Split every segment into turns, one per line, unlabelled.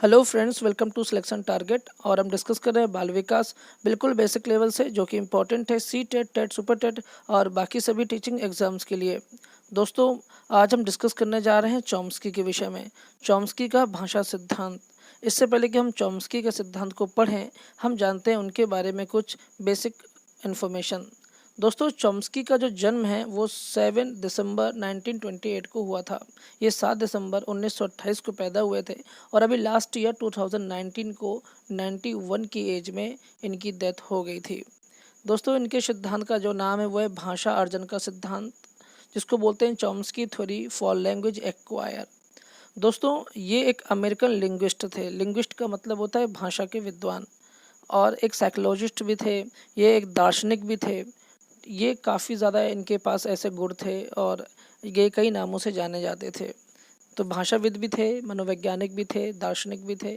Hello friends, welcome to selection target. और हम discuss कर रहे हैं बाल विकास बिल्कुल बेसिक लेवल से, जो कि इम्पोर्टेंट है C TET, TET, super TET और बाकी सभी टीचिंग एग्जाम्स के लिए। दोस्तों, आज हम डिस्कस करने जा रहे हैं चॉम्स्की के विषय में, चॉम्स्की का भाषा सिद्धांत। इससे पहले कि हम चॉम्स्की के सिद्धांत को पढ़ें, हम जानते हैं उनके बारे में कुछ बेसिक इन्फॉर्मेशन। दोस्तों, चॉम्स्की का जो जन्म है वो 7 दिसंबर 1928 को हुआ था। ये 7 दिसंबर 1928 को पैदा हुए थे और अभी लास्ट ईयर 2019 को 91 की एज में इनकी डेथ हो गई थी। दोस्तों, इनके सिद्धांत का जो नाम है वो है भाषा अर्जन का सिद्धांत, जिसको बोलते हैं Chomsky theory for language acquire. दोस्तों, ये एक अमेरिकन लिंग्विस्ट थे। लिंग्विस्ट का मतलब होता है भाषा के विद्वान, और एक साइकोलॉजिस्ट भी थे, ये एक दार्शनिक भी थे। ये काफ़ी ज़्यादा इनके पास ऐसे गुण थे और ये कई नामों से जाने जाते थे। तो भाषाविद भी थे, मनोवैज्ञानिक भी थे, दार्शनिक भी थे।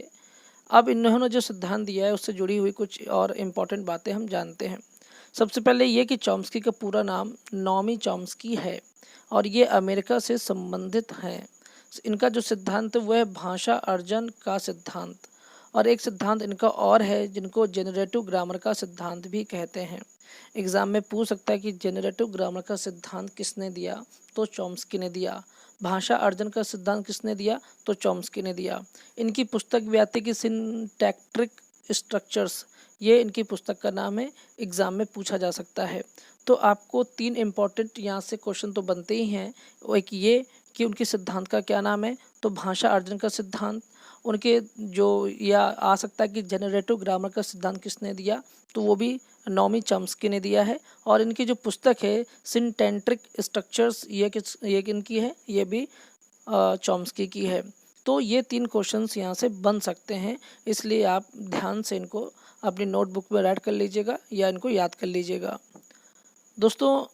अब इन्होंने जो सिद्धांत दिया है उससे जुड़ी हुई कुछ और इम्पोर्टेंट बातें हम जानते हैं। सबसे पहले ये कि चॉम्स्की का पूरा नाम नॉमी चॉम्स्की है और ये अमेरिका से संबंधित हैं। इनका जो सिद्धांत है वह है भाषा अर्जन का सिद्धांत। और एक सिद्धांत इनका और है जिनको जेनरेटिव ग्रामर का सिद्धांत भी कहते हैं। एग्जाम में पूछ सकता है कि जेनरेटिव ग्रामर का सिद्धांत किसने दिया, तो चॉम्स्की ने दिया। भाषा अर्जन का सिद्धांत किसने दिया, तो चॉम्स्की ने दिया। इनकी पुस्तक भी आती है कि सिंटैक्टिक स्ट्रक्चर्स, ये इनकी पुस्तक का नाम है। एग्जाम में पूछा जा सकता है। तो आपको 3 इम्पॉर्टेंट यहाँ से क्वेश्चन तो बनते ही हैं। वो एक ये कि उनके सिद्धांत का क्या नाम है, तो भाषा अर्जन का सिद्धांत। उनके जो या आ सकता है कि जनरेटिव ग्रामर का सिद्धांत किसने दिया, तो वो भी नॉमी चॉम्स्की ने दिया है। और इनकी जो पुस्तक है सिंटैक्टिक स्ट्रक्चर्स, ये किनकी है, ये भी चॉम्स्की की है। तो ये 3 क्वेश्चंस यहाँ से बन सकते हैं, इसलिए आप ध्यान से इनको अपनी नोटबुक में राइट कर लीजिएगा या इनको याद कर लीजिएगा। दोस्तों,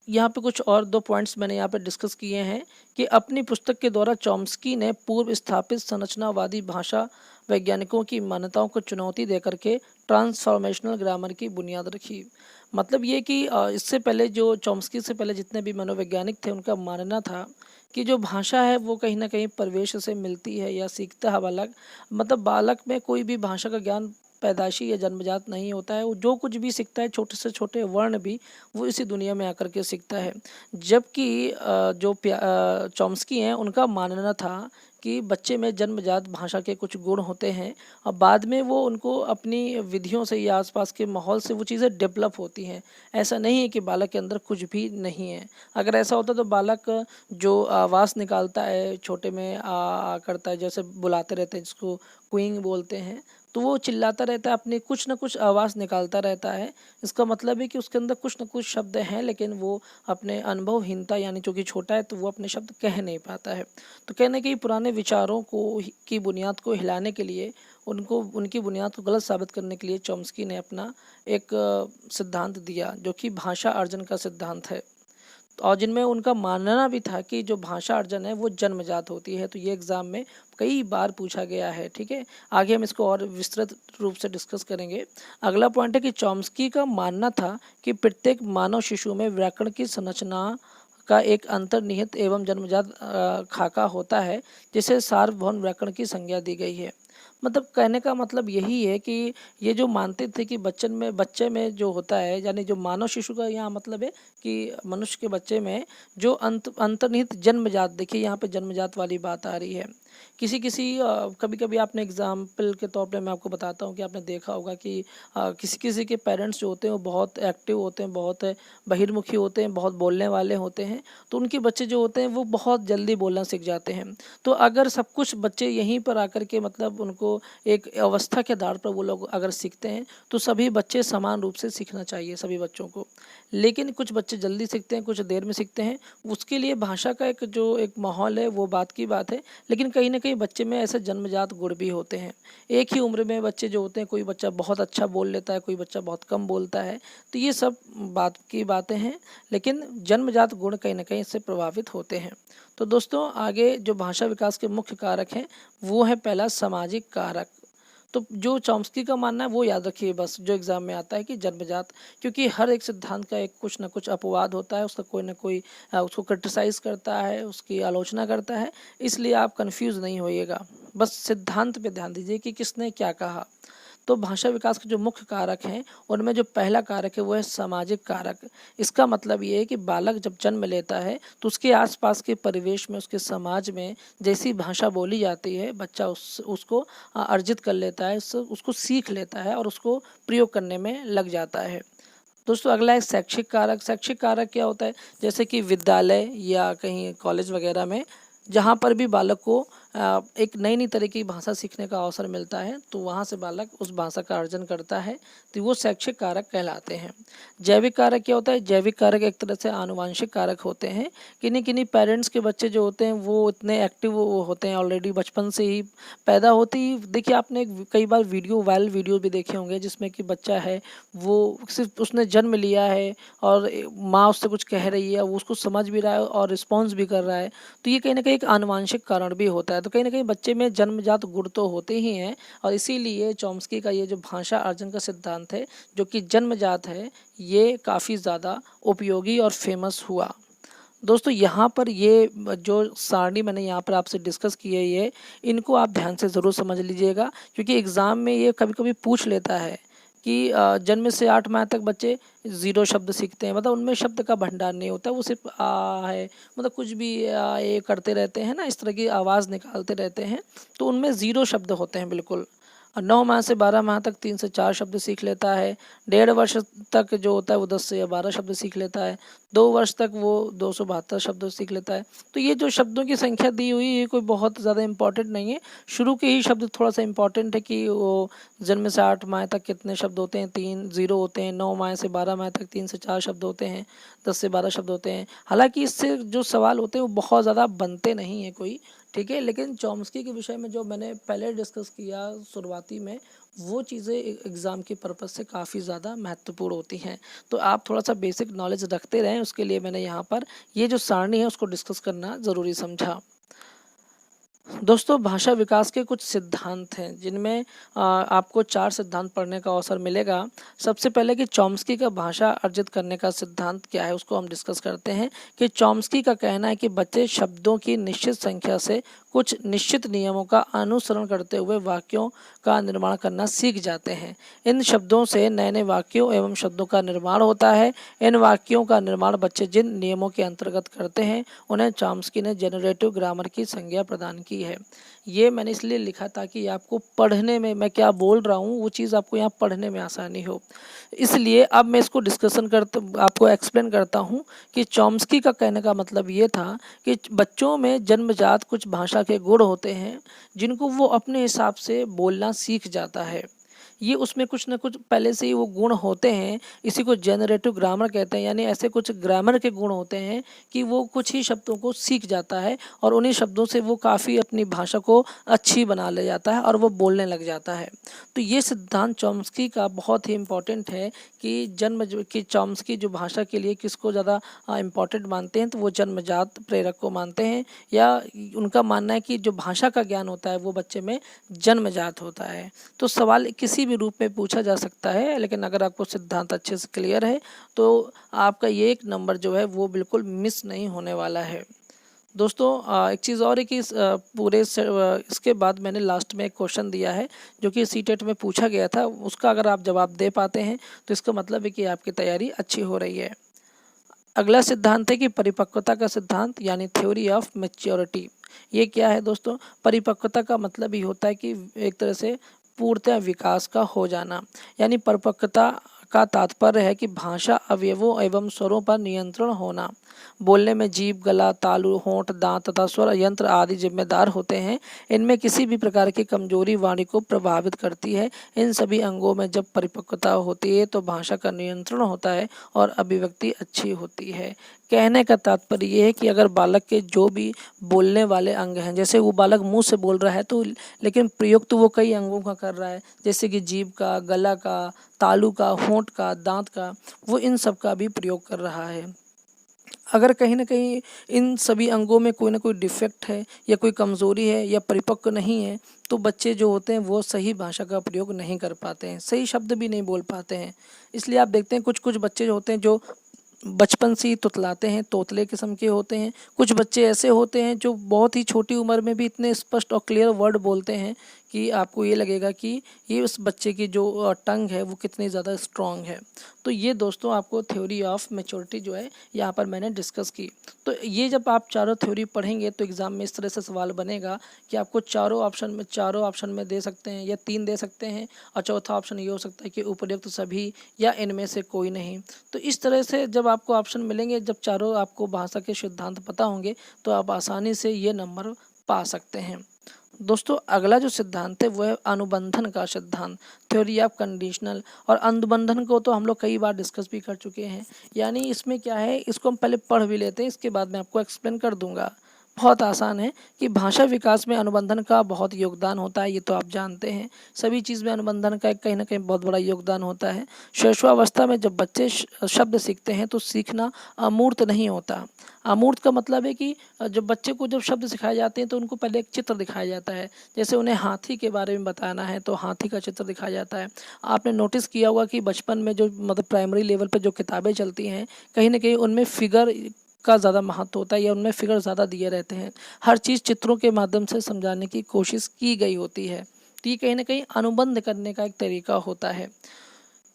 यहाँ पे कुछ और 2 पॉइंट्स मैंने यहाँ पे डिस्कस किए हैं कि अपनी पुस्तक के द्वारा चॉम्स्की ने पूर्व स्थापित संरचनावादी भाषा वैज्ञानिकों की मान्यताओं को चुनौती देकर के ट्रांसफॉर्मेशनल ग्रामर की बुनियाद रखी। मतलब ये कि इससे पहले जो चॉम्स्की से पहले जितने भी मनोवैज्ञानिक थे उनका मानना था कि जो भाषा है वो कहीं ना कहीं परिवेश से मिलती है या सीखता है बालक। मतलब बालक में कोई भी भाषा का ज्ञान पैदाशी या जन्मजात नहीं होता है। वो जो कुछ भी सीखता है, छोटे से छोटे वर्ण भी, वो इसी दुनिया में आकर के सीखता है। जबकि जो चॉम्स्की हैं उनका मानना था कि बच्चे में जन्मजात भाषा के कुछ गुण होते हैं और बाद में वो उनको अपनी विधियों से या आसपास के माहौल से वो चीज़ें डेवलप होती हैं। ऐसा नहीं है कि बालक के अंदर कुछ भी नहीं है। अगर ऐसा होता तो बालक जो आवाज़ निकालता है छोटे में आ करता है, जैसे बुलाते रहते हैं जिसको क्विंग बोलते हैं, तो वो चिल्लाता रहता है, अपनी कुछ ना कुछ आवाज़ निकालता रहता है। इसका मतलब है कि उसके अंदर कुछ ना कुछ शब्द हैं, लेकिन वो अपने अनुभवहीनता यानी जो कि छोटा है तो वो अपने शब्द कह नहीं पाता है। तो कहने के पुराने विचारों को की बुनियाद को हिलाने के लिए, उनको उनकी बुनियाद को गलत साबित करने के लिए चॉम्स्की ने अपना एक सिद्धांत दिया जो कि भाषा अर्जन का सिद्धांत है। और जिनमें उनका मानना भी था कि जो भाषा अर्जन है वो जन्मजात होती है। तो ये एग्ज़ाम में कई बार पूछा गया है। ठीक है, आगे हम इसको और विस्तृत रूप से डिस्कस करेंगे। अगला पॉइंट है कि चॉम्स्की का मानना था कि मानव शिशु में व्याकरण की संरचना का एक अंतर्निहित एवं जन्मजात खाका होता है, जिसे सार्वभौम व्याकरण की संज्ञा दी गई है। मतलब कहने का मतलब यही है कि ये जो मानते थे कि बच्चे में जो होता है, यानी जो मानव शिशु का यहाँ मतलब है कि मनुष्य के बच्चे में जो अंतर्निहित जन्मजात, देखिए यहाँ पे जन्मजात वाली बात आ रही है। किसी किसी कभी कभी आपने एग्जाम्पल के तौर पे मैं आपको बताता हूँ कि आपने देखा होगा कि किसी किसी के पेरेंट्स जो होते हैं वो बहुत एक्टिव होते हैं, बहुत बहिर्मुखी होते हैं, बहुत बोलने वाले होते हैं। तो उनके बच्चे जो होते हैं वो बहुत जल्दी बोलना सीख जाते हैं। तो अगर सब कुछ बच्चे यहीं पर आकर के मतलब उनको एक अवस्था के आधार पर वो लोग अगर सीखते हैं तो सभी बच्चे समान रूप से सीखना चाहिए सभी बच्चों को। लेकिन कुछ बच्चे जल्दी सीखते हैं, कुछ देर में सीखते हैं। उसके लिए भाषा का एक माहौल है, वो बात की बात है। लेकिन कहीं ना कहीं बच्चे में ऐसे जन्मजात गुण भी होते हैं। एक ही उम्र में बच्चे जो होते हैं, कोई बच्चा बहुत अच्छा बोल लेता है, कोई बच्चा बहुत कम बोलता है। तो ये सब बात की बातें हैं, लेकिन जन्मजात गुण कहीं ना कहीं इससे प्रभावित होते हैं। तो दोस्तों, आगे जो भाषा विकास के मुख्य कारक हैं वो है पहला सामाजिक कारक। तो जो चॉम्स्की का मानना है वो याद रखिए बस, जो एग्ज़ाम में आता है कि जन्मजात, क्योंकि हर एक सिद्धांत का एक कुछ ना कुछ अपवाद होता है, उसका कोई ना कोई उसको क्रिटिसाइज़ करता है, उसकी आलोचना करता है, इसलिए आप कन्फ्यूज़ नहीं होइएगा। बस सिद्धांत पे ध्यान दीजिए कि किसने क्या कहा। तो भाषा विकास के जो मुख्य कारक हैं उनमें जो पहला कारक है वो है सामाजिक कारक। इसका मतलब ये है कि बालक जब जन्म लेता है तो उसके आसपास के परिवेश में, उसके समाज में जैसी भाषा बोली जाती है, बच्चा उसको अर्जित कर लेता है, उसको सीख लेता है और उसको प्रयोग करने में लग जाता है। दोस्तों अगला है शैक्षिक कारक। शैक्षिक कारक क्या होता है? जैसे कि विद्यालय या कहीं कॉलेज वगैरह में जहाँ पर भी बालक को एक नई नई तरह की भाषा सीखने का अवसर मिलता है, तो वहाँ से बालक उस भाषा का अर्जन करता है, तो वो शैक्षिक कारक कहलाते हैं। जैविक कारक क्या होता है? जैविक कारक एक तरह से आनुवांशिक कारक होते हैं। किन्हीं किन्हीं पेरेंट्स के बच्चे जो होते हैं वो इतने एक्टिव होते हैं ऑलरेडी बचपन से ही, पैदा होते ही। देखिए आपने कई बार वायरल वीडियो भी देखे होंगे जिसमें कि बच्चा है वो सिर्फ उसने जन्म लिया है और माँ उससे कुछ कह रही है, वो उसको समझ भी रहा है और रिस्पॉन्स भी कर रहा है, तो ये कहीं ना कहीं एक आनुवांशिक कारण भी होता है। तो कहीं ना कहीं बच्चे में जन्मजात गुण तो होते ही हैं, और इसीलिए चॉम्स्की का ये जो भाषा अर्जन का सिद्धांत है जो कि जन्मजात है, ये काफ़ी ज़्यादा उपयोगी और फेमस हुआ। दोस्तों यहाँ पर ये जो सारणी मैंने यहाँ पर आपसे डिस्कस की है, ये इनको आप ध्यान से ज़रूर समझ लीजिएगा, क्योंकि एग्ज़ाम में ये कभी कभी पूछ लेता है कि जन्म से 8 माह तक बच्चे 0 शब्द सीखते हैं, मतलब उनमें शब्द का भंडार नहीं होता, वो सिर्फ आ है, मतलब कुछ भी ये करते रहते हैं ना, इस तरह की आवाज़ निकालते रहते हैं, तो उनमें 0 शब्द होते हैं बिल्कुल। 9 माह से 12 माह तक 3 से 4 शब्द सीख लेता है। 1.5 वर्ष तक जो होता है वो 10 से या 12 शब्द सीख लेता है। 2 वर्ष तक वो 272 शब्द सीख लेता है। तो ये जो शब्दों की संख्या दी हुई है ये कोई बहुत ज़्यादा इम्पोर्टेंट नहीं है। शुरू के ही शब्द थोड़ा सा इम्पोर्टेंट है कि वो जन्म से 8 माह तक कितने शब्द होते हैं, 3 0 होते हैं। 9 माह से 12 माह तक 3 से 4 शब्द होते हैं। 10 से 12 शब्द होते हैं। हालांकि इससे जो सवाल होते हैं वो बहुत ज़्यादा बनते नहीं हैं कोई, ठीक है। लेकिन चॉम्स्की के विषय में जो मैंने पहले डिस्कस किया शुरुआती में, वो चीज़ें एग्ज़ाम के पर्पज़ से काफ़ी ज़्यादा महत्वपूर्ण होती हैं। तो आप थोड़ा सा बेसिक नॉलेज रखते रहें, उसके लिए मैंने यहाँ पर ये जो सारणी है उसको डिस्कस करना ज़रूरी समझा। दोस्तों भाषा विकास के कुछ सिद्धांत हैं जिनमें आपको 4 सिद्धांत पढ़ने का अवसर मिलेगा। सबसे पहले कि चॉम्स्की का भाषा अर्जित करने का सिद्धांत क्या है, उसको हम डिस्कस करते हैं। कि चॉम्स्की का कहना है कि बच्चे शब्दों की निश्चित संख्या से कुछ निश्चित नियमों का अनुसरण करते हुए वाक्यों का निर्माण करना सीख जाते हैं। इन शब्दों से नए नए वाक्यों एवं शब्दों का निर्माण होता है। इन वाक्यों का निर्माण बच्चे जिन नियमों के अंतर्गत करते हैं उन्हें चॉम्स्की ने जेनरेटिव ग्रामर की संज्ञा प्रदान की है। ये मैंने इसलिए लिखा ताकि आपको पढ़ने में, मैं क्या बोल रहा हूँ वो चीज़ आपको यहाँ पढ़ने में आसानी हो, इसलिए अब मैं इसको डिस्कशन करता, आपको एक्सप्लेन करता हूँ कि चॉम्स्की का कहने का मतलब ये था कि बच्चों में जन्मजात कुछ भाषा के गुण होते हैं जिनको वो अपने हिसाब से बोलना सीख जाता है। ये उसमें कुछ ना कुछ पहले से ही वो गुण होते हैं, इसी को जेनरेटिव ग्रामर कहते हैं। यानी ऐसे कुछ ग्रामर के गुण होते हैं कि वो कुछ ही शब्दों को सीख जाता है और उन्हीं शब्दों से वो काफ़ी अपनी भाषा को अच्छी बना ले जाता है और वो बोलने लग जाता है। तो ये सिद्धांत चॉम्स्की का बहुत ही इम्पोर्टेंट है कि चॉम्स्की जो भाषा के लिए किसको ज़्यादा इम्पोर्टेंट मानते हैं, तो वो जन्मजात प्रेरक को मानते हैं, या उनका मानना है कि जो भाषा का ज्ञान होता है वो बच्चे में जन्मजात होता है। तो सवाल किसी भी रूप में पूछा जा सकता है, लेकिन अगर आपको सिद्धांत अच्छे से क्लियर है तो आपका ये 1 नंबर जो है वो बिल्कुल मिस नहीं होने वाला है। दोस्तों एक चीज़ और है कि इसके बाद मैंने लास्ट में एक क्वेश्चन दिया है जो कि सीटेट में पूछा गया था, उसका अगर आप जवाब दे पाते हैं तो इसका मतलब है कि आपकी तैयारी अच्छी हो रही है। अगला सिद्धांत है कि परिपक्वता का सिद्धांत, यानी थ्योरी ऑफ मैच्योरिटी। ये क्या है दोस्तों? परिपक्वता का मतलब ही होता है कि एक तरह से पूर्णतः विकास का हो जाना। यानी परिपक्वता का तात्पर्य है कि भाषा अवयवों एवं स्वरों पर नियंत्रण होना। बोलने में जीभ, गला, तालु, होंठ, दांत तथा स्वर यंत्र आदि जिम्मेदार होते हैं। इनमें किसी भी प्रकार की कमजोरी वाणी को प्रभावित करती है। इन सभी अंगों में जब परिपक्वता होती है तो भाषा का नियंत्रण होता है और अभिव्यक्ति अच्छी होती है। कहने का तात्पर्य ये है कि अगर बालक के जो भी बोलने वाले अंग हैं, जैसे वो बालक मुंह से बोल रहा है तो लेकिन प्रयोग तो वो कई अंगों का कर रहा है, जैसे कि जीभ का, गला का, तालु का, होंठ का, दांत का, वो इन सब का भी प्रयोग कर रहा है। अगर कहीं ना कहीं इन सभी अंगों में कोई ना कोई डिफेक्ट है या कोई कमज़ोरी है या परिपक्व नहीं है, तो बच्चे जो होते हैं वो सही भाषा का प्रयोग नहीं कर पाते हैं, सही शब्द भी नहीं बोल पाते हैं। इसलिए आप देखते हैं कुछ कुछ बच्चे जो होते हैं जो बचपन से ही तुतलाते हैं, तोतले किस्म के होते हैं। कुछ बच्चे ऐसे होते हैं जो बहुत ही छोटी उम्र में भी इतने स्पष्ट और क्लियर वर्ड बोलते हैं कि आपको ये लगेगा कि ये उस बच्चे की जो टंग है वो कितनी ज़्यादा स्ट्रांग है। तो ये दोस्तों आपको थ्योरी ऑफ मैच्योरिटी जो है यहाँ पर मैंने डिस्कस की। तो ये जब आप चारों थ्योरी पढ़ेंगे तो एग्ज़ाम में इस तरह से सवाल बनेगा कि आपको चारों ऑप्शन में दे सकते हैं या 3 दे सकते हैं, और चौथा ऑप्शन ये हो सकता है कि उपर्युक्त सभी या इनमें से कोई नहीं। तो इस तरह से जब आपको ऑप्शन मिलेंगे, जब चारों आपको भाषा के सिद्धांत पता होंगे, तो आप आसानी से ये नंबर पा सकते हैं। दोस्तों अगला जो सिद्धांत है वो है अनुबंधन का सिद्धांत, थ्योरी ऑफ कंडीशनल। और अनुबंधन को तो हम लोग कई बार डिस्कस भी कर चुके हैं। यानी इसमें क्या है, इसको हम पहले पढ़ भी लेते हैं, इसके बाद मैं आपको एक्सप्लेन कर दूंगा। बहुत आसान है कि भाषा विकास में अनुबंधन का बहुत योगदान होता है, ये तो आप जानते हैं। सभी चीज़ में अनुबंधन का कहीं ना कहीं बहुत बड़ा योगदान होता है। शैशवावस्था में जब बच्चे शब्द सीखते हैं तो सीखना अमूर्त नहीं होता। अमूर्त का मतलब है कि जब बच्चे को जब शब्द सिखाए जाते हैं तो उनको पहले एक चित्र दिखाया जाता है। जैसे उन्हें हाथी के बारे में बताना है तो हाथी का चित्र दिखाया जाता है। आपने नोटिस किया होगा कि बचपन में जो मतलब प्राइमरी लेवल पर जो किताबें चलती हैं, कहीं ना कहीं उनमें फिगर का ज़्यादा महत्व होता है या उनमें फिगर ज़्यादा दिए रहते हैं। हर चीज़ चित्रों के माध्यम से समझाने की कोशिश की गई होती है। तो ये कहीं ना कहीं अनुबंध करने का एक तरीका होता है।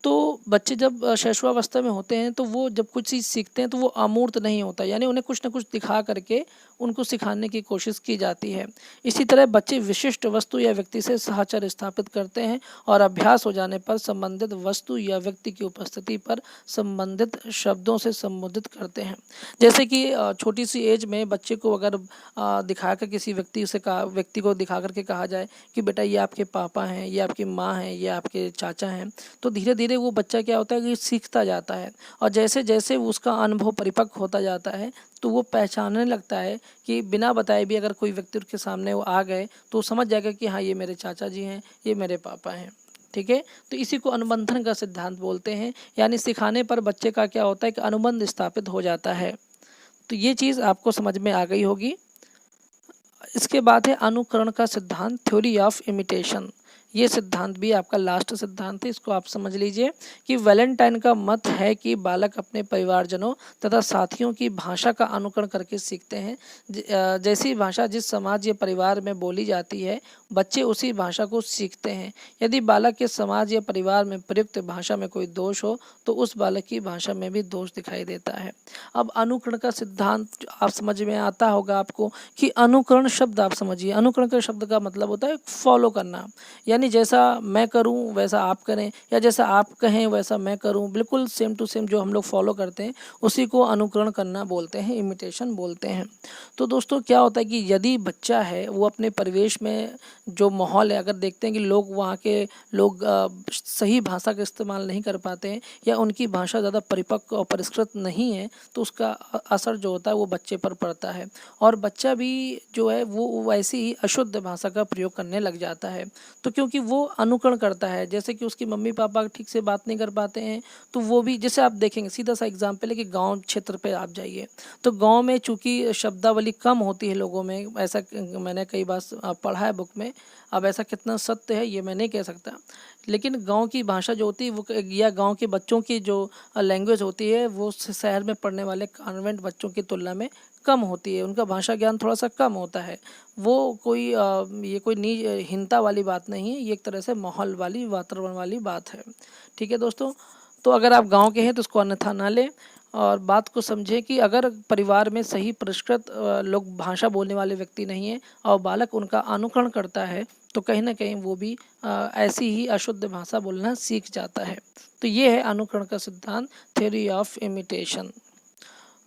तो बच्चे जब शैशवावस्था में होते हैं तो वो जब कुछ चीज़ सीखते हैं तो वो अमूर्त नहीं होता, यानी उन्हें कुछ ना कुछ दिखा करके उनको सिखाने की कोशिश की जाती है। इसी तरह बच्चे विशिष्ट वस्तु या व्यक्ति से साहचर्य स्थापित करते हैं और अभ्यास हो जाने पर संबंधित वस्तु या व्यक्ति की उपस्थिति पर संबंधित शब्दों से संबोधित करते हैं। जैसे कि छोटी सी एज में बच्चे को अगर दिखाकर किसी व्यक्ति को दिखा करके कहा जाए कि बेटा ये आपके पापा हैं, ये आपकी माँ हैं, ये आपके चाचा हैं, तो धीरे धीरे वो बच्चा क्या होता है कि सीखता जाता है। और जैसे जैसे उसका अनुभव परिपक्व होता जाता है तो वो पहचानने लगता है कि बिना बताए भी अगर कोई व्यक्ति उसके सामने वो आ गए तो वो समझ जाएगा कि हाँ ये मेरे चाचा जी हैं, ये मेरे पापा हैं। ठीक है, तो इसी को अनुबंधन का सिद्धांत बोलते हैं। यानी सिखाने पर बच्चे का क्या होता है कि अनुबंध स्थापित हो जाता है। तो ये चीज़ आपको समझ में आ गई होगी। इसके बाद है अनुकरण का सिद्धांत, थ्योरी ऑफ इमिटेशन। ये सिद्धांत भी आपका लास्ट सिद्धांत है, इसको आप समझ लीजिए कि वैलेंटाइन का मत है कि बालक अपने परिवारजनों तथा साथियों की भाषा का अनुकरण करके सीखते हैं। जैसी भाषा जिस समाज या परिवार में बोली जाती है बच्चे उसी भाषा को सीखते हैं। यदि बालक के समाज या परिवार में प्रयुक्त भाषा में कोई दोष हो तो उस बालक की भाषा में भी दोष दिखाई देता है। अब अनुकरण का सिद्धांत आप समझ में आता होगा आपको कि अनुकरण शब्द आप समझिए। अनुकरण के शब्द का मतलब होता है फॉलो करना, यानी जैसा मैं करूं वैसा आप करें या जैसा आप कहें वैसा मैं करूं, बिल्कुल सेम टू सेम जो हम लोग फॉलो करते हैं उसी को अनुकरण करना बोलते हैं, इमिटेशन बोलते हैं। तो दोस्तों क्या होता है कि यदि बच्चा है वो अपने परिवेश में जो माहौल है, अगर देखते हैं कि वहाँ के लोग सही भाषा का इस्तेमाल नहीं कर पाते हैं या उनकी भाषा ज़्यादा परिपक्व और परिष्कृत नहीं है, तो उसका असर जो होता है वो बच्चे पर पड़ता है और बच्चा भी जो है वो वैसी ही अशुद्ध भाषा का प्रयोग करने लग जाता है। तो क्योंकि वो अनुकरण करता है, जैसे कि उसकी मम्मी पापा ठीक से बात नहीं कर पाते हैं तो वो भी, जैसे आप देखेंगे सीधा सा एग्जाम्पल है कि गाँव क्षेत्र पर आप जाइए तो गाँव में चूँकि शब्दावली कम होती है लोगों में, ऐसा मैंने कई बार पढ़ा है बुक में। अब ऐसा कितना सत्य है ये मैं नहीं कह सकता, लेकिन गांव की भाषा जो होती है वो या गांव के बच्चों की जो लैंग्वेज होती है वो शहर में पढ़ने वाले कॉन्वेंट बच्चों की तुलना में कम होती है। उनका भाषा ज्ञान थोड़ा सा कम होता है। वो कोई ये कोई हीनता वाली बात नहीं है, ये एक तरह से माहौल वाली, वातावरण वाली बात है। ठीक है दोस्तों, तो अगर आप गांव के हैं तो उसको अन्यथा ना लें और बात को समझें कि अगर परिवार में सही परिष्कृत लोग भाषा बोलने वाले व्यक्ति नहीं है और बालक उनका अनुकरण करता है तो कहीं ना कहीं वो भी ऐसी ही अशुद्ध भाषा बोलना सीख जाता है। तो ये है अनुकरण का सिद्धांत, थ्योरी ऑफ इमिटेशन।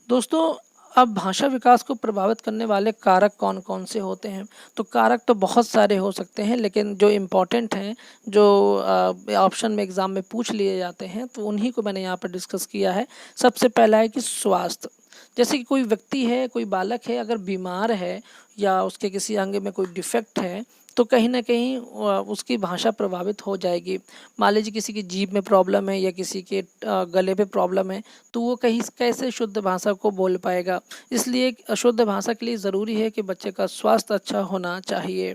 दोस्तों अब भाषा विकास को प्रभावित करने वाले कारक कौन कौन से होते हैं? तो कारक तो बहुत सारे हो सकते हैं, लेकिन जो इम्पोर्टेंट हैं, जो ऑप्शन में एग्ज़ाम में पूछ लिए जाते हैं, तो उन्हीं को मैंने यहाँ पर डिस्कस किया है। सबसे पहला है कि स्वास्थ्य। जैसे कि कोई व्यक्ति है, कोई बालक है, अगर बीमार है या उसके किसी अंग में कोई डिफेक्ट है तो कहीं ना कहीं उसकी भाषा प्रभावित हो जाएगी। मान लीजिए किसी की जीभ में प्रॉब्लम है या किसी के गले पे प्रॉब्लम है, तो वो कहीं कैसे शुद्ध भाषा को बोल पाएगा। इसलिए शुद्ध भाषा के लिए ज़रूरी है कि बच्चे का स्वास्थ्य अच्छा होना चाहिए।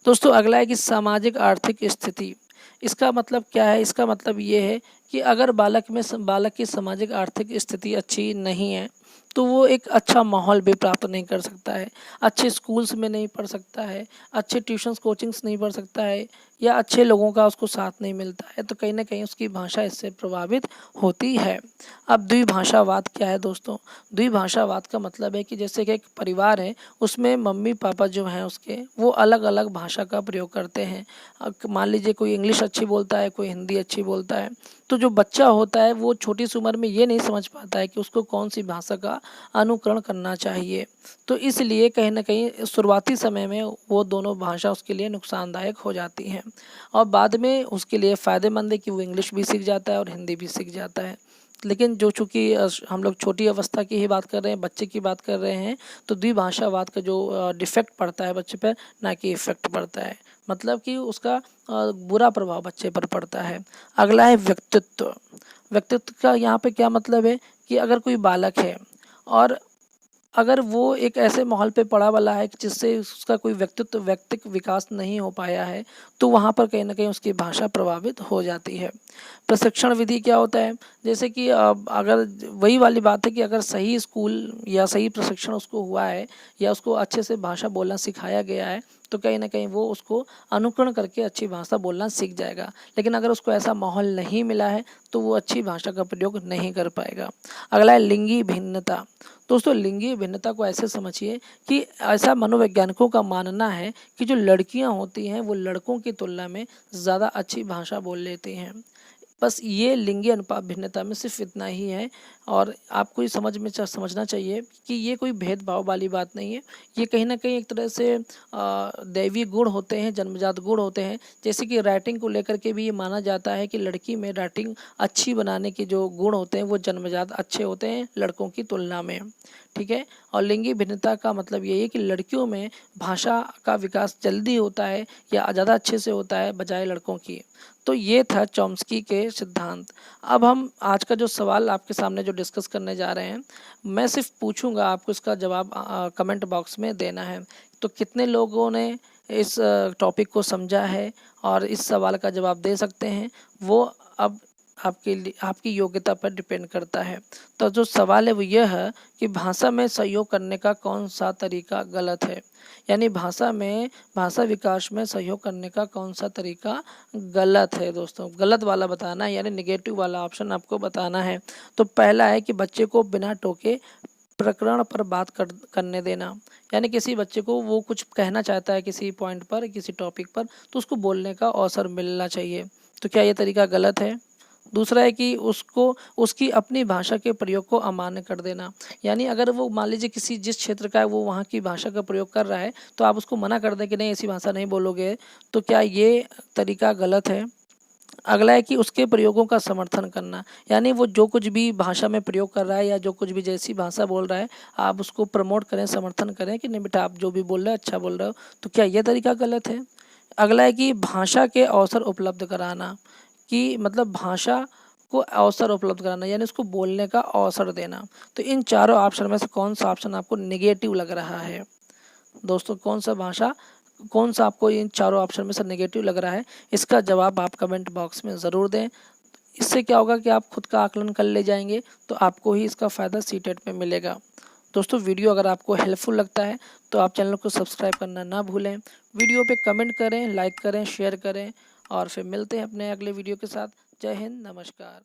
दोस्तों अगला है कि सामाजिक आर्थिक स्थिति। इसका मतलब क्या है? इसका मतलब ये है कि अगर बालक की सामाजिक आर्थिक स्थिति अच्छी नहीं है तो वो एक अच्छा माहौल भी प्राप्त नहीं कर सकता है, अच्छे स्कूल्स में नहीं पढ़ सकता है, अच्छे ट्यूशन्स कोचिंग्स नहीं पढ़ सकता है, या अच्छे लोगों का उसको साथ नहीं मिलता है, तो कहीं ना कहीं उसकी भाषा इससे प्रभावित होती है। अब द्विभाषावाद क्या है दोस्तों? द्विभाषावाद का मतलब है कि जैसे कि एक परिवार है, उसमें मम्मी पापा जो हैं उसके, वो अलग अलग भाषा का प्रयोग करते हैं। मान लीजिए कोई इंग्लिश अच्छी बोलता है, कोई हिंदी अच्छी बोलता है, तो जो बच्चा होता है वो छोटी सी उम्र में ये नहीं समझ पाता है कि उसको कौन सी भाषा का अनुकरण करना चाहिए। तो इसलिए कहीं ना कहीं शुरुआती समय में वो दोनों भाषा उसके लिए नुकसानदायक हो जाती हैं, और बाद में उसके लिए फ़ायदेमंद है कि वो इंग्लिश भी सीख जाता है और हिंदी भी सीख जाता है। लेकिन जो चूँकि हम लोग छोटी अवस्था की ही बात कर रहे हैं, बच्चे की बात कर रहे हैं, तो द्विभाषावाद का जो डिफ़ेक्ट पड़ता है बच्चे पर, ना कि इफ़ेक्ट पड़ता है, मतलब कि उसका बुरा प्रभाव बच्चे पर पड़ता है। अगला है व्यक्तित्व। व्यक्तित्व का यहाँ पे क्या मतलब है कि अगर कोई बालक है और अगर वो एक ऐसे माहौल पे पड़ा वाला है कि जिससे उसका कोई व्यक्तित्व विकास नहीं हो पाया है, तो वहाँ पर कहीं ना कहीं उसकी भाषा प्रभावित हो जाती है। प्रशिक्षण विधि क्या होता है? जैसे कि अगर वही वाली बात है कि अगर सही स्कूल या सही प्रशिक्षण उसको हुआ है या उसको अच्छे से भाषा बोलना सिखाया गया है, तो कहीं ना कहीं वो उसको अनुकरण करके अच्छी भाषा बोलना सीख जाएगा। लेकिन अगर उसको ऐसा माहौल नहीं मिला है तो वो अच्छी भाषा का प्रयोग नहीं कर पाएगा। अगला है लिंगी भिन्नता। दोस्तों लिंगी भिन्नता को ऐसे समझिए कि ऐसा मनोवैज्ञानिकों का मानना है कि जो लड़कियां होती हैं वो लड़कों की तुलना में ज़्यादा अच्छी भाषा बोल लेती हैं। बस ये लिंगी अनुपात भिन्नता में सिर्फ इतना ही है, और आपको ये समझना चाहिए कि ये कोई भेदभाव वाली बात नहीं है। ये कहीं ना कहीं एक तरह से दैवीय गुण होते हैं, जन्मजात गुण होते हैं। जैसे कि राइटिंग को लेकर के भी ये माना जाता है कि लड़की में राइटिंग अच्छी बनाने के जो गुण होते हैं वो जन्मजात अच्छे होते हैं लड़कों की तुलना में, ठीक है। और लिंगी भिन्नता का मतलब यही है कि लड़कियों में भाषा का विकास जल्दी होता है या ज़्यादा अच्छे से होता है बजाय लड़कों की। तो ये था चॉम्स्की के सिद्धांत। अब हम आज का जो सवाल आपके सामने जो डिस्कस करने जा रहे हैं, मैं सिर्फ पूछूंगा, आपको इसका जवाब कमेंट बॉक्स में देना है। तो कितने लोगों ने इस टॉपिक को समझा है और इस सवाल का जवाब दे सकते हैं, वो अब आपकी योग्यता पर डिपेंड करता है। तो जो सवाल है वो यह है कि भाषा में सहयोग करने का कौन सा तरीका गलत है, यानी भाषा विकास में सहयोग करने का कौन सा तरीका गलत है। दोस्तों गलत वाला बताना है, यानी नेगेटिव वाला ऑप्शन आपको बताना है। तो पहला है कि बच्चे को बिना टोके प्रकरण पर बात करने देना, यानी किसी बच्चे को वो कुछ कहना चाहता है किसी पॉइंट पर, किसी टॉपिक पर, तो उसको बोलने का अवसर मिलना चाहिए। तो क्या ये तरीका गलत है? दूसरा है कि उसको उसकी अपनी भाषा के प्रयोग को अमान्य कर देना, यानी अगर वो मान लीजिए किसी जिस क्षेत्र का है वो वहाँ की भाषा का प्रयोग कर रहा है, तो आप उसको मना कर दें कि नहीं ऐसी भाषा नहीं बोलोगे, तो क्या ये तरीका गलत है? अगला है कि उसके प्रयोगों का समर्थन करना, यानी वो जो कुछ भी भाषा में प्रयोग कर रहा है या जो कुछ भी जैसी भाषा बोल रहा है, आप उसको प्रमोट करें, समर्थन करें कि नहीं बेटा आप जो भी बोल रहे हो अच्छा बोल रहे हो। तो क्या यह तरीका गलत है? अगला है कि भाषा के अवसर उपलब्ध कराना, कि मतलब भाषा को अवसर उपलब्ध कराना, यानी उसको बोलने का अवसर देना। तो इन चारों ऑप्शन में से कौन सा ऑप्शन आपको नेगेटिव लग रहा है? दोस्तों कौन सा आपको इन चारों ऑप्शन में से नेगेटिव लग रहा है, इसका जवाब आप कमेंट बॉक्स में ज़रूर दें। इससे क्या होगा कि आप खुद का आकलन कर ले जाएंगे, तो आपको ही इसका फ़ायदा सीटेट में मिलेगा। दोस्तों वीडियो अगर आपको हेल्पफुल लगता है तो आप चैनल को सब्सक्राइब करना ना भूलें, वीडियो पे कमेंट करें, लाइक करें, शेयर करें, और फिर मिलते हैं अपने अगले वीडियो के साथ। जय हिंद, नमस्कार।